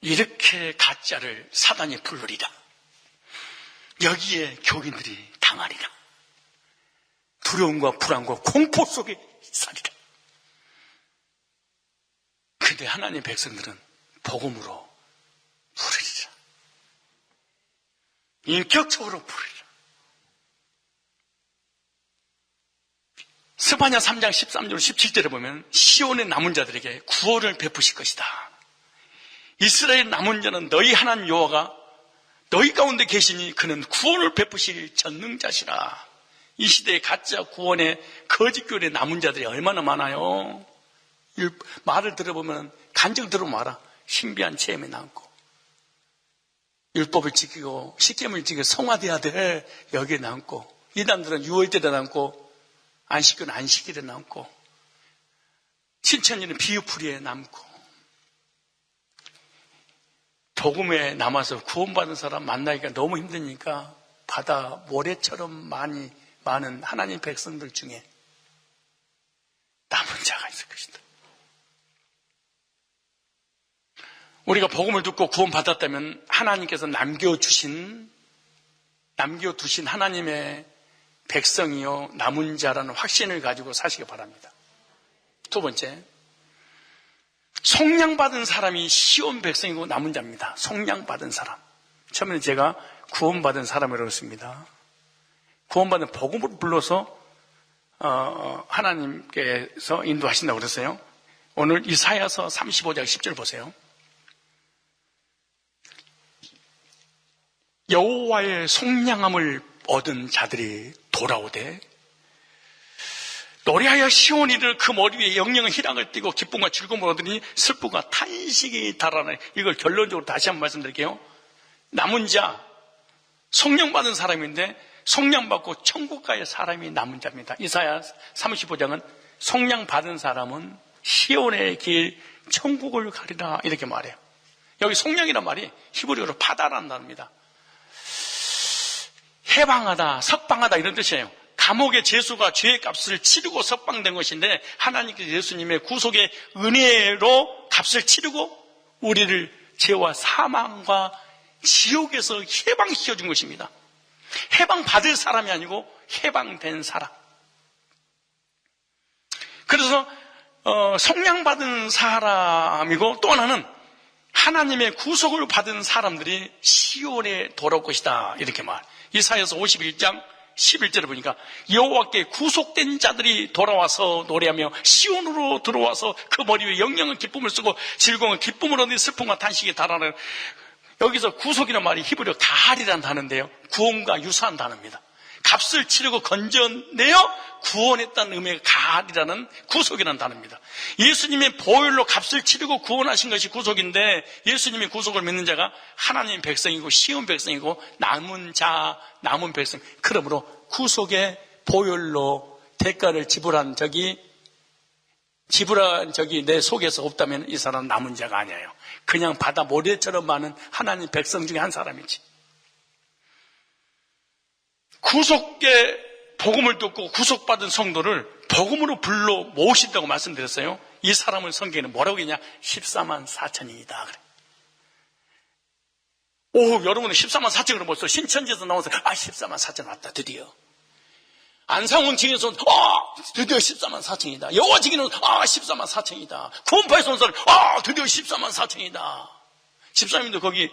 이렇게 가짜를 사단이 부르리라. 여기에 교인들이 당하리라. 두려움과 불안과 공포 속에 살리라. 근데 하나님 백성들은 복음으로 부르리라. 인격적으로 부르리라. 스바냐 3장 13절 17절에 보면 시온의 남은 자들에게 구원을 베푸실 것이다. 이스라엘 남은 자는 너희 하나님 여호와가 너희 가운데 계시니 그는 구원을 베푸실 전능자시라. 이 시대의 가짜 구원의 거짓 교회의 남은 자들이 얼마나 많아요. 말을 들어보면 간증 들어보면 알아. 신비한 체험에 남고 율법을 지키고 십계명을 지키고 성화돼야 돼. 여기에 남고 이단들은 유월절에 남고 안식일은 안식일에 남고 신천일은 비유풀이에 남고 복음에 남아서 구원받은 사람 만나기가 너무 힘드니까 바다 모래처럼 많은 하나님 백성들 중에 남은 자가 있을 것이다. 우리가 복음을 듣고 구원받았다면 하나님께서 남겨두신 하나님의 백성이요 남은 자라는 확신을 가지고 사시기 바랍니다. 두 번째, 속량받은 사람이 시온 백성이고 남은 자입니다. 속량받은 사람. 처음에는 제가 구원받은 사람이라고 했습니다. 구원받은 복음을 불러서 하나님께서 인도하신다고 그랬어요. 오늘 이사야서 35장 10절 보세요. 여호와의 속량함을 얻은 자들이 돌아오되 노래하여 시온이를 그 머리 위에 영영의 희락을 띠고 기쁨과 즐거움을 얻으니 슬픔과 탄식이 달아나니. 이걸 결론적으로 다시 한번 말씀드릴게요. 남은 자, 속량받은 사람인데 속량받고 천국 가의 사람이 남은 자입니다. 이사야 35장은 속량받은 사람은 시온의 길 천국을 가리라 이렇게 말해요. 여기 속량이란 말이 히브리어로 바다라는 단어입니다. 해방하다, 석방하다 이런 뜻이에요. 감옥의 죄수가 죄의 값을 치르고 석방된 것인데 하나님께서 예수님의 구속의 은혜로 값을 치르고 우리를 죄와 사망과 지옥에서 해방시켜 준 것입니다. 해방받을 사람이 아니고 해방된 사람. 그래서 성량받은 사람이고 또 하나는 하나님의 구속을 받은 사람들이 시온에 돌아올 것이다 이렇게 말. 이사야서 51장 11절에 보니까 여호와께 구속된 자들이 돌아와서 노래하며 시온으로 들어와서 그 머리 위에 영영한 기쁨을 쓰고 즐거운 기쁨을 얻는 슬픔과 탄식에 달하는. 여기서 구속이라는 말이 히브리어 가할이라는 단어인데요, 구원과 유사한 단어입니다. 값을 치르고 건져내어 구원했다는 의미의 가할이라는 구속이라는 단어입니다. 예수님의 보혈로 값을 치르고 구원하신 것이 구속인데 예수님의 구속을 믿는 자가 하나님의 백성이고 시온 백성이고 남은 백성. 그러므로 구속의 보혈로 대가를 지불한 적이 내 속에서 없다면 이 사람은 남은 자가 아니에요. 그냥 바다 모래처럼 많은 하나님 백성 중에 한 사람이지. 구속의 복음을 듣고 구속받은 성도를 복음으로 불러 모으신다고 말씀드렸어요. 이 사람을 성경에는 뭐라고 했냐? 14만 4천이다 그래. 오, 여러분은 14만 4천으로 벌써 신천지에서 나와서 14만 4천 왔다 드디어. 안상원 증에서는 드디어 14만 4천이다. 여호와 증인은 14만 4천이다. 구원파에서 온 사람 드디어 14만 4천이다. 집사님도 거기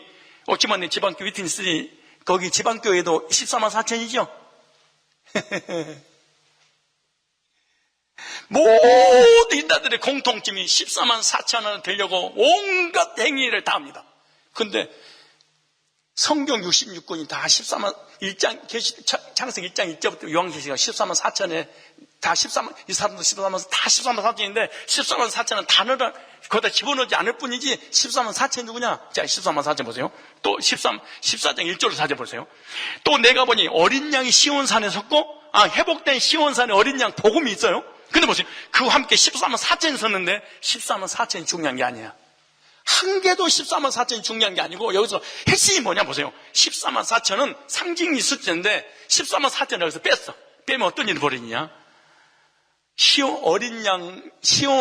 옥지만의 지방교 위트니스 거기 지방교회도 14만 4천이죠. 모든 인자들의 공통점이 14만 4천을 되려고 온갖 행위를 다 합니다. 근데 성경 66권이 다 14만 1장 창세기 1장 1절부터 요한계시가 14만 4천에 다 14만 이 사람도 14만 다 14만 4천인데 14만 4천은 단어를 거기다 집어넣지 않을 뿐이지 14만 4천이 누구냐? 자, 14만 4천 보세요. 또 14장 1절로 4절 보세요. 또 내가 보니 어린 양이 시온산에 섰고 회복된 시온산에 어린 양 복음이 있어요. 근데 보세요. 그와 함께 14만 4천이 섰는데 14만 4천이 중요한 게 아니야. 한 개도 14만 4천이 중요한 게 아니고 여기서 핵심이 뭐냐 보세요. 14만 4천은 상징이 숫자인데 14만 4천을 여기서 뺐어. 빼면 어떤 일이 벌어지냐?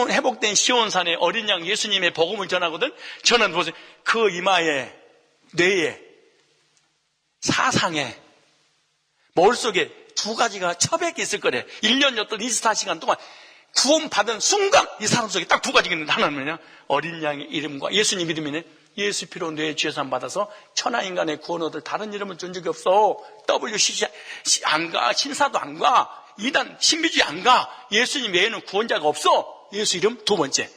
회복된 시온산에 어린 양 예수님의 복음을 전하거든. 저는 보세요. 그 이마에, 뇌에, 사상에, 머릿속에 두 가지가 처박혀 있을 거래. 1년이었던 24시간 동안 구원받은 순간 이 사람 속에 딱 두 가지가 있는데 하나는 뭐냐? 어린 양의 이름과 예수님 이름이네. 예수 피로 뇌의 죄산 받아서 천하인간의 구원 얻을 다른 이름을 준 적이 없어. WCC 안 가. 신사도 안 가. 이단 신비주의 안 가. 예수님 외에는 구원자가 없어. 예수 이름 두 번째.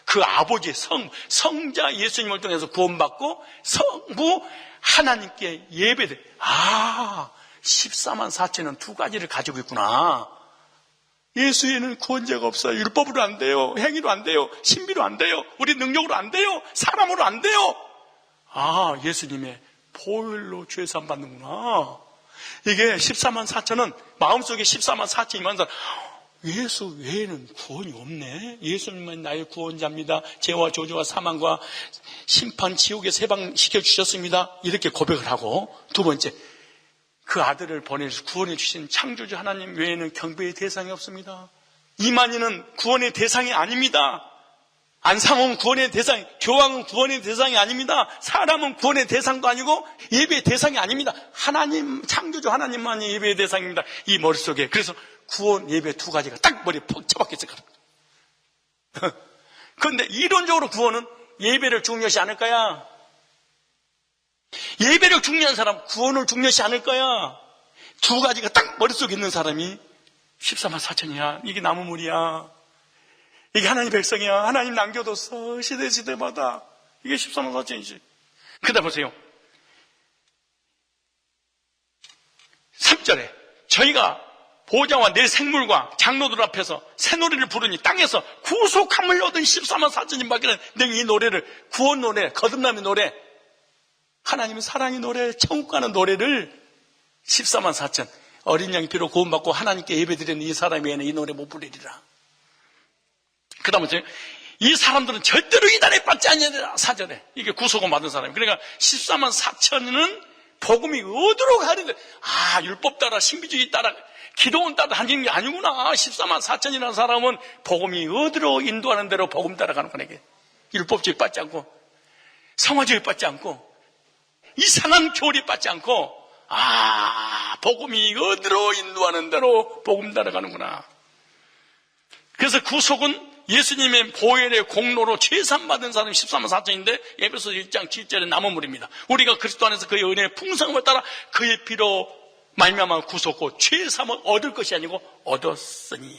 그 아버지 성자 예수님을 통해서 구원받고 성부 하나님께 예배돼. 14만 4천은 두 가지를 가지고 있구나. 예수에는 구원자가 없어요. 율법으로 안 돼요. 행위로 안 돼요. 신비로 안 돼요. 우리 능력으로 안 돼요. 사람으로 안 돼요. 예수님의 보혈로 죄산 받는구나. 이게 14만 4천은 마음속에 14만 4천이면 예수 외에는 구원이 없네. 예수님만 나의 구원자입니다. 죄와 저주와 사망과 심판 지옥에서 해방시켜 주셨습니다. 이렇게 고백을 하고 두 번째, 그 아들을 보내서 구원해 주신 창조주 하나님 외에는 경배의 대상이 없습니다. 이만희는 구원의 대상이 아닙니다. 안상홍은 구원의 대상, 교황은 구원의 대상이 아닙니다. 사람은 구원의 대상도 아니고 예배의 대상이 아닙니다. 하나님, 창조주 하나님만이 예배의 대상입니다. 이 머릿속에. 그래서 구원, 예배 두 가지가 딱 머리에 퍽 처박혀 있을 거예요. 그런데 이론적으로 구원은 예배를 중요시 않을 거야. 예배를 중요한 사람, 구원을 중요시 않을 거야. 두 가지가 딱 머릿속에 있는 사람이 14만 4천이야. 이게 나무물이야. 이게 하나님 백성이야. 하나님 남겨뒀어. 시대마다. 이게 14만 4천이지. 그러다 보세요. 3절에 저희가 보좌와 내 생물과 장로들 앞에서 새노래를 부르니 땅에서 구속함을 얻은 14만 4천인 밖에는 이 노래를, 구원 노래, 거듭남의 노래, 하나님의 사랑의 노래, 천국 가는 노래를 14만 4천 어린 양이 피로 구원받고 하나님께 예배드리는 이 사람 외에는 이 노래 못 부르리라. 그 다음에 이 사람들은 절대로 이단에 빠지 아니하리라. 4절에 이게 구속을 받은 사람이. 그러니까 14만 4천은 복음이 어디로 가는데, 율법 따라 신비주의 따라 기도원 따라 다니는 게 아니구나. 14만 4천이라는 사람은 복음이 어디로 인도하는 대로 복음 따라가는 거네. 율법주의 빠지 않고 성화주의 빠지 않고 이상한 교리 빠지 않고, 복음이 어디로 인도하는 대로 복음 따라가는구나. 그래서 구속은 예수님의 보혈의 공로로 죄산받은 사람이 14만 4천인데 에베소 1장 7절에 남은 물입니다. 우리가 그리스도 안에서 그의 은혜의 풍성함을 따라 그의 피로 말미암아 구속고 죄사함을 얻을 것이 아니고 얻었으니.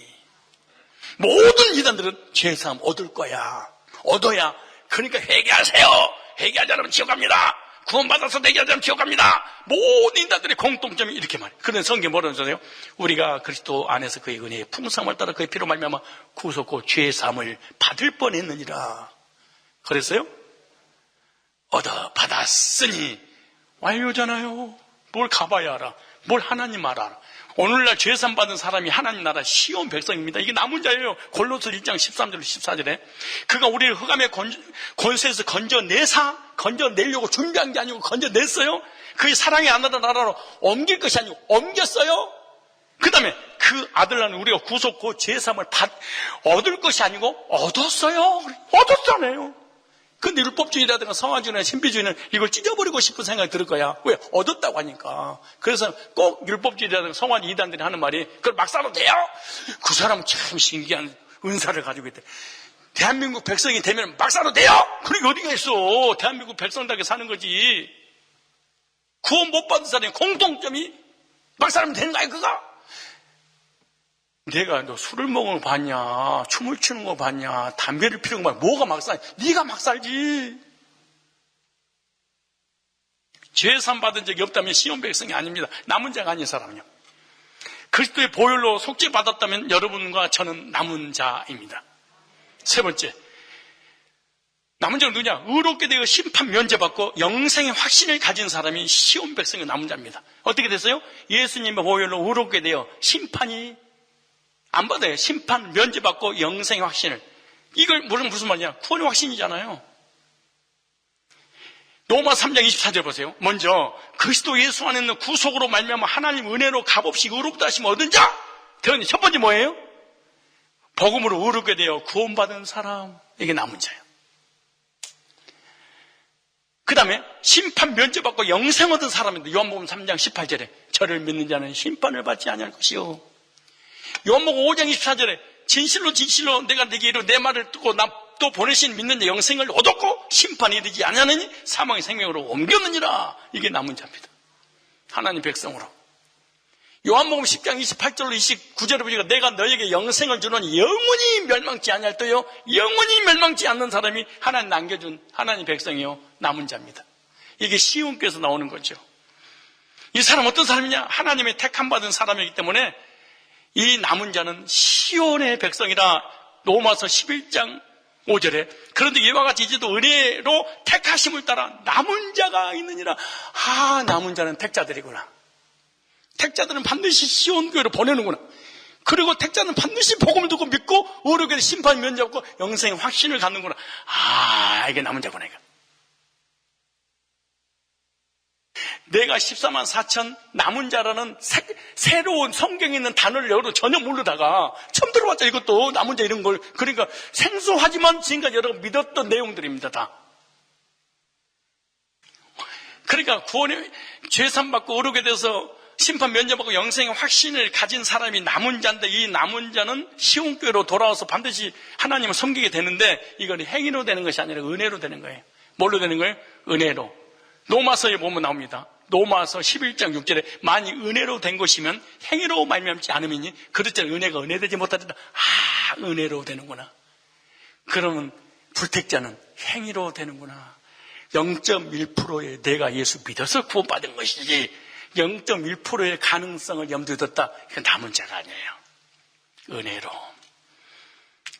모든 이단들은 죄사함 얻을 거야. 얻어야. 그러니까 회개하세요. 회개하지 않으면 지옥 갑니다. 구원받아서 회개하지 않으면 지옥 갑니다. 모든 인간들의 공통점이 이렇게 말해요. 그런 성경 뭐라고 하세요? 우리가 그리스도 안에서 그의 은혜의 풍성함을 따라 그의 피로 말미암아 구속고 죄사함을 받을 뻔했느니라. 그랬어요? 얻어 받았으니 완료잖아요. 뭘 가봐야 알아. 뭘 하나님 알아. 오늘날 죄산 받은 사람이 하나님 나라 시온 백성입니다. 이게 남은 자예요. 골로새 1장 13절 14절에 그가 우리를 흑암의 권세에서 건져내려고 준비한 게 아니고 건져냈어요. 그의 사랑의 아들의 나라로 옮길 것이 아니고 옮겼어요. 그 다음에 그 아들나라는 우리가 구속고 죄사함을 얻을 것이 아니고 얻었어요. 얻었잖아요. 근데 율법주의라든가 성화주의나 신비주의는 이걸 찢어버리고 싶은 생각이 들 거야. 왜? 얻었다고 하니까. 그래서 꼭 율법주의라든가 성화주의 이단들이 하는 말이 그걸 막 싸도 돼요? 그 사람은 참 신기한 은사를 가지고 있대. 대한민국 백성이 되면 막 싸도 돼요? 그게 어디가 있어. 대한민국 백성답게 사는 거지. 구원 못 받은 사람의 공통점이 막 살면 되는 거야 그가? 내가 너 술을 먹은 거 봤냐, 춤을 추는 거 봤냐, 담배를 피우는 거 봤냐, 뭐가 막 살지? 네가 막 살지. 죄산 받은 적이 없다면 시온 백성이 아닙니다. 남은 자가 아닌 사람은요. 그리스도의 보혈로 속죄 받았다면 여러분과 저는 남은 자입니다. 세 번째, 남은 자는 누구냐? 의롭게 되어 심판 면제받고 영생의 확신을 가진 사람이 시온 백성의 남은 자입니다. 어떻게 됐어요? 예수님의 보혈로 의롭게 되어 심판이 안 받아요. 심판 면제받고 영생의 확신을. 이걸 무슨 말이냐? 구원의 확신이잖아요. 로마 3장 24절 보세요. 먼저 그리스도 예수 안에 있는 구속으로 말미암아 하나님 은혜로 값없이 의롭다 하심을 얻은 자. 첫 번째 뭐예요? 복음으로 의롭게 되어 구원받은 사람. 이게 남은 자예요. 그 다음에 심판 면제받고 영생 얻은 사람인데 요한복음 3장 18절에 저를 믿는 자는 심판을 받지 아니할 것이요. 요한복음 5장 24절에 진실로 내가 네게 이르 내 말을 듣고 나 또 보내신 믿는 자 영생을 얻었고 심판이 이르지 아니하느니 사망의 생명으로 옮겼느니라. 이게 남은 자입니다. 하나님 백성으로. 요한복음 10장 28절로 29절에 보니까 내가 너에게 영생을 주노니 영원히 멸망치 아니할 때요. 영원히 멸망치 않는 사람이 하나님 남겨준 하나님 백성이요. 남은 자입니다. 이게 시온께서 나오는 거죠. 이 사람 어떤 사람이냐? 하나님의 택함 받은 사람이기 때문에 이 남은 자는 시온의 백성이라. 로마서 11장 5절에 그런데 이와 같이 이제도 은혜로 택하심을 따라 남은 자가 있느니라. 남은 자는 택자들이구나. 택자들은 반드시 시온교회로 보내는구나. 그리고 택자는 반드시 복음을 듣고 믿고 의롭게 심판 면제받고 영생의 확신을 갖는구나. 이게 남은 자구나. 이거. 내가 14만 4천 남은 자라는 새로운 성경에 있는 단어를 여러 전혀 모르다가 처음 들어봤자 이것도 남은 자 이런 걸. 그러니까 생소하지만 지금까지 여러분 믿었던 내용들입니다. 다. 그러니까 구원의 죄산 받고 의롭게 돼서 심판 면제받고 영생의 확신을 가진 사람이 남은 자인데 이 남은 자는 시온교회로 돌아와서 반드시 하나님을 섬기게 되는데 이건 행위로 되는 것이 아니라 은혜로 되는 거예요. 뭘로 되는 거예요? 은혜로. 로마서에 보면 나옵니다. 로마서 11장 6절에 만일 은혜로 된 것이면 행위로 말미암지 않으면 그렇잖아요. 은혜가 은혜되지 못하다. 은혜로 되는구나. 그러면 불택자는 행위로 되는구나. 0.1%의 내가 예수 믿어서 구원받은 것이지 0.1%의 가능성을 염두에 뒀다. 이건 남은 자가 아니에요. 은혜로.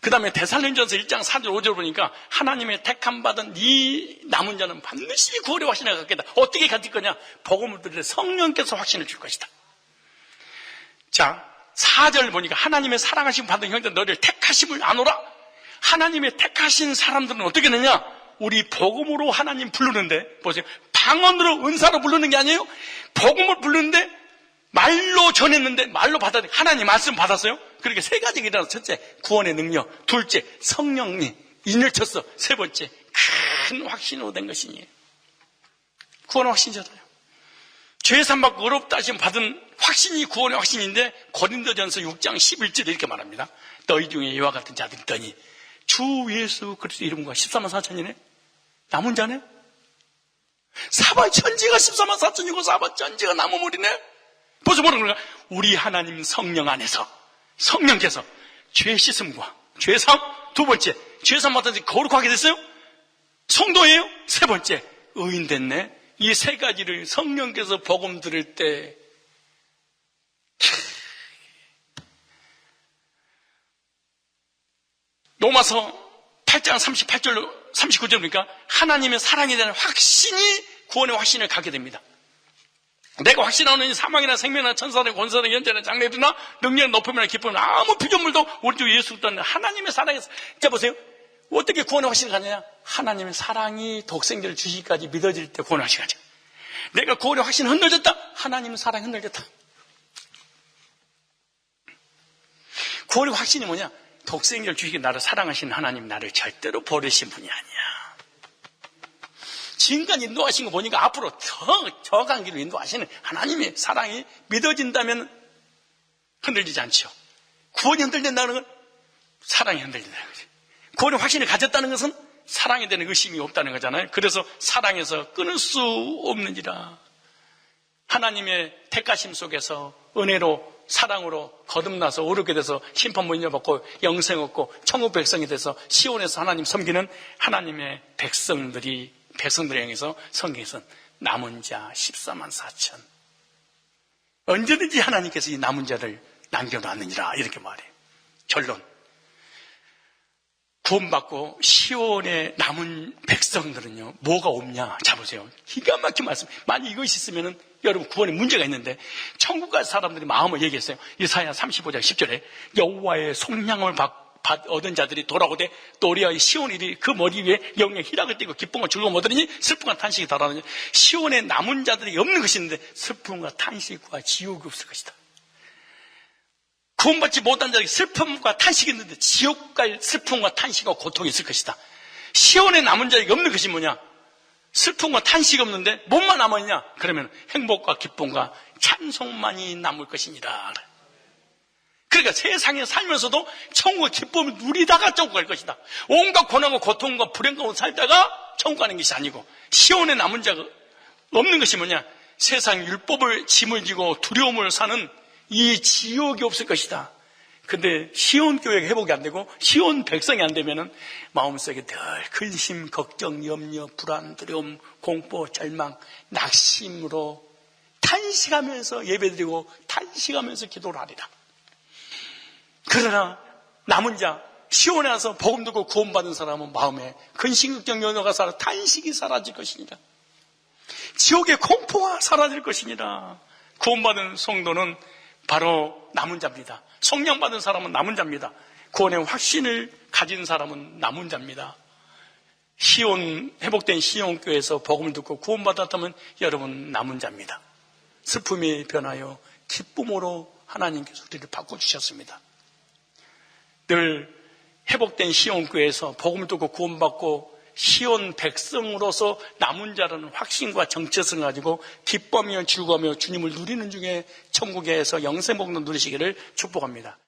그 다음에 데살로니가전서 1장 4절 5절 보니까 하나님의 택함 받은 이 남은 자는 반드시 구원의 확신을 갖겠다. 어떻게 가질 거냐? 복음을 들을 때 성령께서 확신을 줄 것이다. 자, 4절 보니까 하나님의 사랑하심 받은 형제 너를 택하심을 아노라. 하나님의 택하신 사람들은 어떻게 되냐? 우리 복음으로 하나님 부르는데, 보세요. 방언으로 은사로 부르는 게 아니에요. 복음을 부르는데 말로 전했는데 말로 받았는데 하나님 말씀 받았어요. 그렇게 세 가지가 일어나서 첫째, 구원의 능력. 둘째, 성령이 인을 쳤어. 세 번째, 큰 확신으로 된 것이니 구원의 확신이잖아요. 죄 사함받고 어렵다 하시면 받은 확신이 구원의 확신인데 고린도전서 6장 11절에 이렇게 말합니다. 너희 중에 이와 같은 자들이 있더니 주 예수 그리스도 이름과 14만 4천이네. 남은 자네. 사바 천지가 14만 4천이고 사바 천지가 남은 물이네. 벌써 뭐라 그런가? 우리 하나님 성령 안에서 성령께서 죄 씻음과 죄 사함. 두 번째, 죄 사함 받았는지 거룩하게 됐어요. 성도예요. 세 번째, 의인 됐네. 이 세 가지를 성령께서 복음 들을 때 로마서 8장 38절로 39절 보니까 하나님의 사랑에 대한 확신이 구원의 확신을 갖게 됩니다. 내가 확신하는 사망이나 생명이나 천사나 권세나 현재나 장래들이나 능력이나 높음이나 기쁨이나 아무 피조물도 우리 주 예수 그리스도 하나님의 사랑에서. 자 보세요. 어떻게 구원의 확신을 갖느냐? 하나님의 사랑이 독생자를 주시기까지 믿어질 때 구원의 확신을 가져. 내가 구원의 확신이 흔들렸다. 하나님의 사랑이 흔들렸다. 구원의 확신이 뭐냐? 독생자를 주시기 나를 사랑하시는 하나님, 나를 절대로 버리신 분이 아니야. 지금까지 인도하신 거 보니까 앞으로 더 강기로 인도하시는 하나님의 사랑이 믿어진다면 흔들리지 않죠. 구원이 흔들린다는 건 사랑이 흔들린다는 거죠. 구원의 확신을 가졌다는 것은 사랑에 대한 의심이 없다는 거잖아요. 그래서 사랑에서 끊을 수 없는지라. 하나님의 택하심 속에서 은혜로 사랑으로 거듭나서 오르게 돼서 심판 못 인정받고 영생 얻고 천국 백성이 돼서 시온에서 하나님 섬기는 하나님의 백성들을 향해서 성경에서는 남은 자 14만 4천. 언제든지 하나님께서 이 남은 자를 남겨놨느니라 이렇게 말해요. 결론. 구원받고 시온에 남은 백성들은요, 뭐가 없냐? 자 보세요. 기가 막힌 말씀. 만약 이것이 있으면은 여러분 구원에 문제가 있는데 천국 갈 사람들이 마음을 얘기했어요. 이사야 35장 10절에 여호와의 속량을 얻은 자들이 돌아오되 또 우리의 시온이 그 머리 위에 영의 희락을 띠고 기쁨과 즐거움 얻으니 슬픔과 탄식이 달아나니 시온에 남은 자들이 없는 것이 있는데 슬픔과 탄식과 지옥이 없을 것이다. 구원받지 못한 자에게 슬픔과 탄식이 있는데 지옥 갈 슬픔과 탄식과 고통이 있을 것이다. 시온에 남은 자에게 없는 것이 뭐냐? 슬픔과 탄식이 없는데 뭐만 남았냐? 그러면 행복과 기쁨과 찬송만이 남을 것이니라. 그러니까 세상에 살면서도 천국의 기쁨을 누리다가 천국 갈 것이다. 온갖 고난과 고통과 불행 가운데 살다가 천국 가는 것이 아니고 시온에 남은 자가 없는 것이 뭐냐? 세상 율법을 짐을 지고 두려움을 사는 이 지옥이 없을 것이다. 근데 시온 교회가 회복이 안 되고 시온 백성이 안 되면은 마음속에 늘 근심, 걱정, 염려, 불안, 두려움, 공포, 절망, 낙심으로 탄식하면서 예배드리고 탄식하면서 기도를 하리라. 그러나 남은 자 시온에 와서 복음 듣고 구원받은 사람은 마음에 근심, 걱정, 염려가 사라 탄식이 사라질 것이니라. 지옥의 공포가 사라질 것이니라. 구원받은 성도는 바로 남은 자입니다. 성령 받은 사람은 남은 자입니다. 구원의 확신을 가진 사람은 남은 자입니다. 회복된 시온 교회에서 복음을 듣고 구원받았다면 여러분 남은 자입니다. 슬픔이 변하여 기쁨으로 하나님께서 우리를 바꿔주셨습니다. 늘 회복된 시온 교회에서 복음을 듣고 구원받고 시온 백성으로서 남은 자라는 확신과 정체성을 가지고 기뻐하며 즐거워하며 주님을 누리는 중에 천국에서 영생복도 누리시기를 축복합니다.